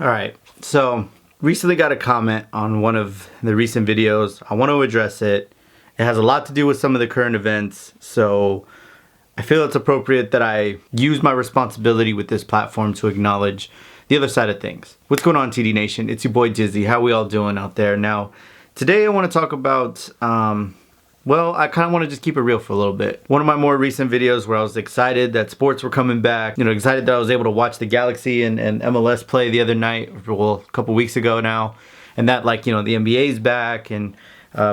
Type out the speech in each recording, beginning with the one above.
All right, so recently got a comment on one of the recent videos. I want to address it. It has a lot to do with some of the current events, so I feel it's appropriate that I use my responsibility with this platform to acknowledge the other side of things. What's going on, TD Nation? It's your boy Dizzy. How we all doing out there? Now, today I want to talk about, well, I kind of want to just keep it real for a little bit. One of my more recent videos where I was excited that sports were coming back, excited that I was able to watch the Galaxy and MLS play the other night, well, a couple weeks ago now, and that, like, the NBA's back and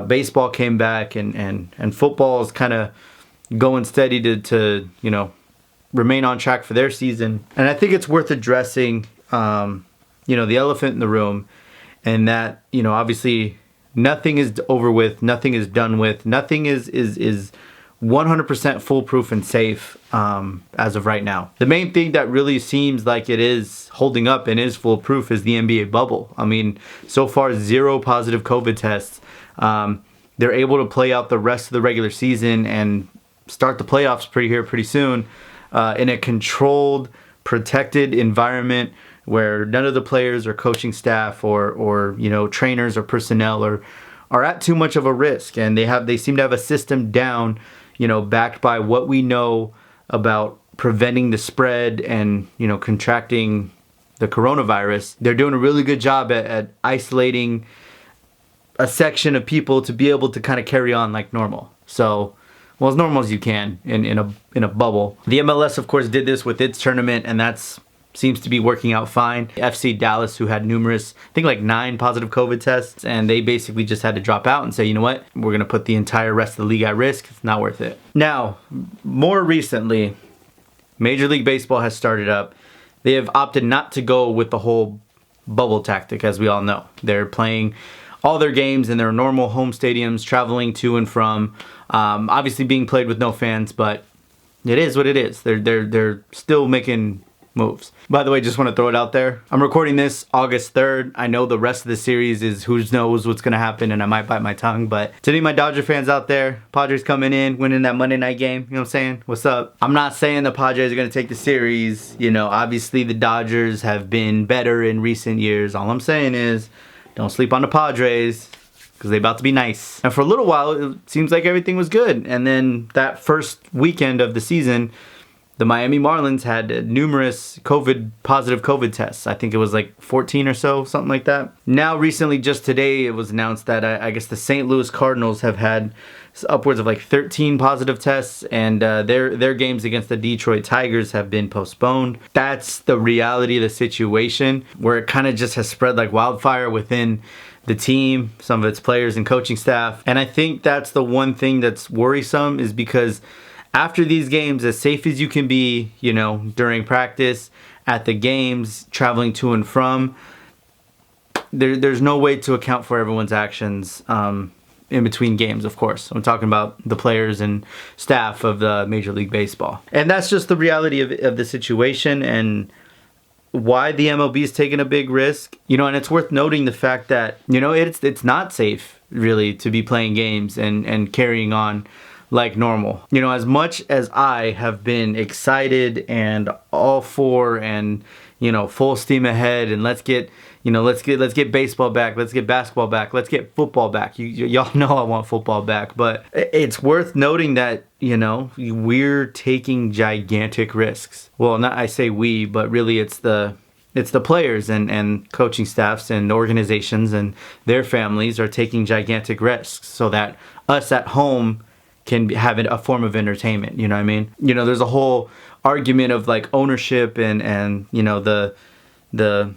baseball came back and football is kind of going steady to remain on track for their season. And I think it's worth addressing, the elephant in the room, and that, obviously nothing is over with, nothing is done with, nothing is 100% foolproof and safe as of right now. The main thing that really seems like it is holding up and is foolproof is the NBA bubble. I mean, so far 0 positive COVID tests. They're able to play out the rest of the regular season and start the playoffs pretty soon in a controlled, protected environment where none of the players or coaching staff or trainers or personnel are at too much of a risk, and they seem to have a system down, backed by what we know about preventing the spread and contracting the coronavirus. They're doing a really good job at isolating a section of people to be able to kind of carry on like normal. So, well, as normal as you can in a bubble. The MLS, of course, did this with its tournament, and that's seems to be working out fine. FC Dallas, who had numerous, I think like 9 positive COVID tests, and they basically just had to drop out and say, you know what, we're going to put the entire rest of the league at risk. It's not worth it. Now, more recently, Major League Baseball has started up. They have opted not to go with the whole bubble tactic, as we all know. They're playing all their games in their normal home stadiums, traveling to and from, obviously being played with no fans, but it is what it is. They're still making moves. By the way, just want to throw it out there. I'm recording this August 3rd. I know the rest of the series is who knows what's going to happen, and I might bite my tongue, but to any of my Dodger fans out there, Padres coming in, winning that Monday night game, you know what I'm saying? What's up? I'm not saying the Padres are going to take the series. Obviously the Dodgers have been better in recent years. All I'm saying is don't sleep on the Padres, because they're about to be nice. And for a little while, it seems like everything was good. And then that first weekend of the season, the Miami Marlins had numerous positive COVID tests. I think it was like 14 or so, something like that. Now, recently, just today, it was announced that I guess the St. Louis Cardinals have had upwards of like 13 positive tests, and their games against the Detroit Tigers have been postponed. That's the reality of the situation, where it kind of just has spread like wildfire within the team, some of its players and coaching staff. And I think that's the one thing that's worrisome, is because after these games, as safe as you can be, during practice, at the games, traveling to and from, there's no way to account for everyone's actions in between games, of course. I'm talking about the players and staff of the Major League Baseball. And that's just the reality of the situation, and why the MLB is taking a big risk. And it's worth noting the fact that, it's not safe, really, to be playing games and carrying on like normal. As much as I have been excited and all for and full steam ahead, and let's get baseball back, let's get basketball back, let's get football back. Y'all know I want football back, but it's worth noting that we're taking gigantic risks. Well, not I say we, but really it's the players and coaching staffs and organizations and their families are taking gigantic risks so that us at home can have a form of entertainment. You know what I mean? There's a whole argument of like ownership and the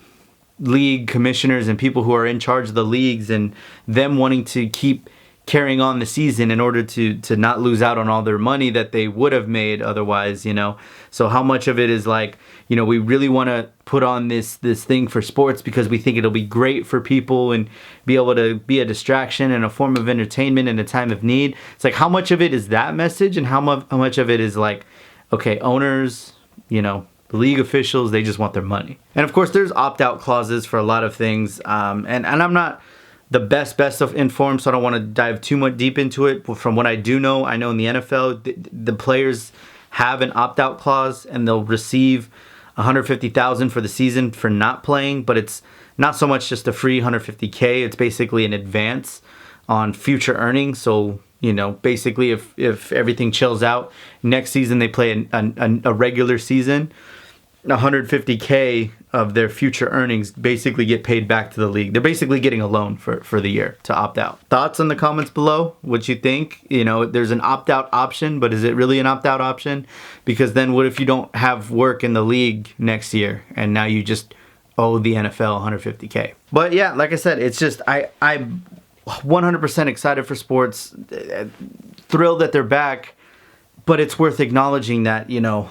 league commissioners and people who are in charge of the leagues, and them wanting to keep carrying on the season in order to not lose out on all their money that they would have made otherwise. So how much of it is like, we really want to put on this thing for sports because we think it'll be great for people and be able to be a distraction and a form of entertainment in a time of need. It's like, how much of it is that message, and how much of it is like, okay, owners, league officials, they just want their money. And of course, there's opt-out clauses for a lot of things, and I'm not the best of informed, so I don't want to dive too much deep into it. But from what I do know, I know in the NFL, the players have an opt-out clause, and they'll receive $150,000 for the season for not playing, but it's not so much just a free $150K. It's basically an advance on future earnings. So, you know, basically if everything chills out, next season they play a regular season, $150K of their future earnings basically get paid back to the league. They're basically getting a loan for the year to opt out. Thoughts in the comments below? What you think? You know, there's an opt-out option, but is it really an opt-out option? Because then what if you don't have work in the league next year and now you just owe the NFL $150K? But yeah, like I said, it's just I'm 100% excited for sports, thrilled that they're back, but it's worth acknowledging that, you know,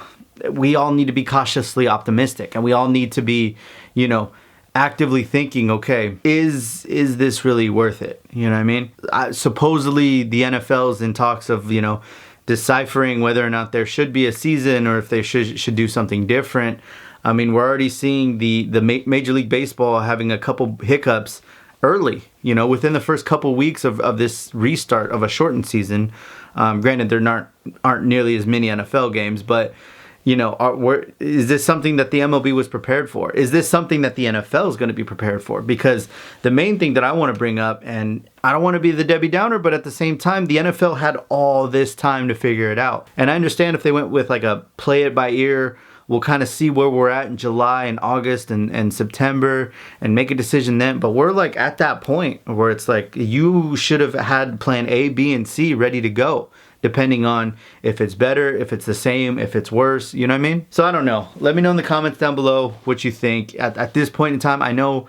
we all need to be cautiously optimistic, and we all need to be, you know, actively thinking, okay, is this really worth it? You know what I mean? Supposedly the NFL's in talks of, you know, deciphering whether or not there should be a season or if they should do something different. I mean, we're already seeing the Major League Baseball having a couple hiccups early, you know, within the first couple weeks of this restart of a shortened season. Granted, there aren't nearly as many NFL games, but you know, is this something that the MLB was prepared for? Is this something that the NFL is going to be prepared for? Because the main thing that I want to bring up, and I don't want to be the Debbie Downer, but at the same time, the NFL had all this time to figure it out. And I understand if they went with like a play it by ear, we'll kind of see where we're at in July and August and September and make a decision then. But we're like at that point where it's like you should have had plan A, B, and C ready to go, depending on if it's better, if it's the same, if it's worse, you know what I mean? So I don't know. Let me know in the comments down below what you think. At this point in time, I know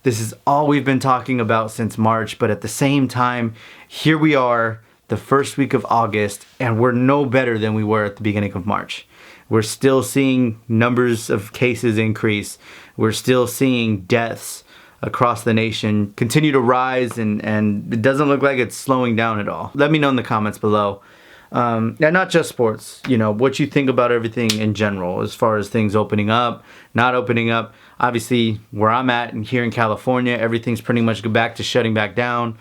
this is all we've been talking about since March, but at the same time, here we are, the first week of August, and we're no better than we were at the beginning of March. We're still seeing numbers of cases increase. We're still seeing deaths across the nation continue to rise, and it doesn't look like it's slowing down at all. Let me know in the comments below. And not just sports, you know, what you think about everything in general as far as things opening up, not opening up. Obviously, where I'm at and here in California, everything's pretty much back to shutting back down.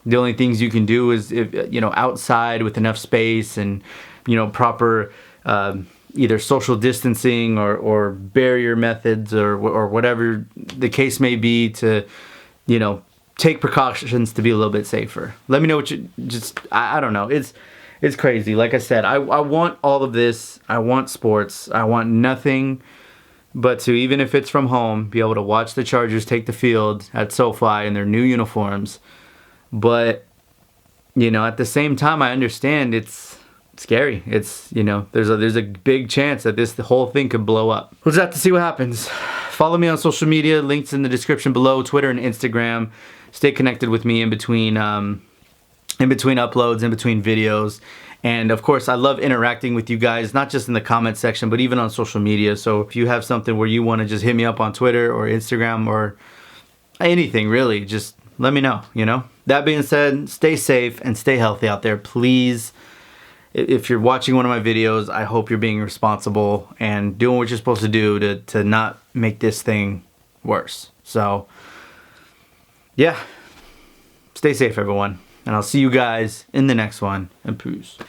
The only things you can do is, you know, outside with enough space and, you know, proper either social distancing or barrier methods or whatever the case may be to, you know, take precautions to be a little bit safer. Let me know what you I don't know. It's crazy. Like I said, I want all of this. I want sports. I want nothing but to, even if it's from home, be able to watch the Chargers take the field at SoFi in their new uniforms. But, you know, at the same time, I understand it's scary. It's, you know, there's a big chance that the whole thing could blow up. We'll just have to see what happens. Follow me on social media. Links in the description below, Twitter and Instagram. Stay connected with me in between uploads, in between videos. And of course, I love interacting with you guys, not just in the comment section, but even on social media. So if you have something where you want to just hit me up on Twitter or Instagram or anything really, just let me know, you know? That being said, stay safe and stay healthy out there, please. If you're watching one of my videos, I hope you're being responsible and doing what you're supposed to do to not make this thing worse. So, yeah, stay safe, everyone. And I'll see you guys in the next one. And peace.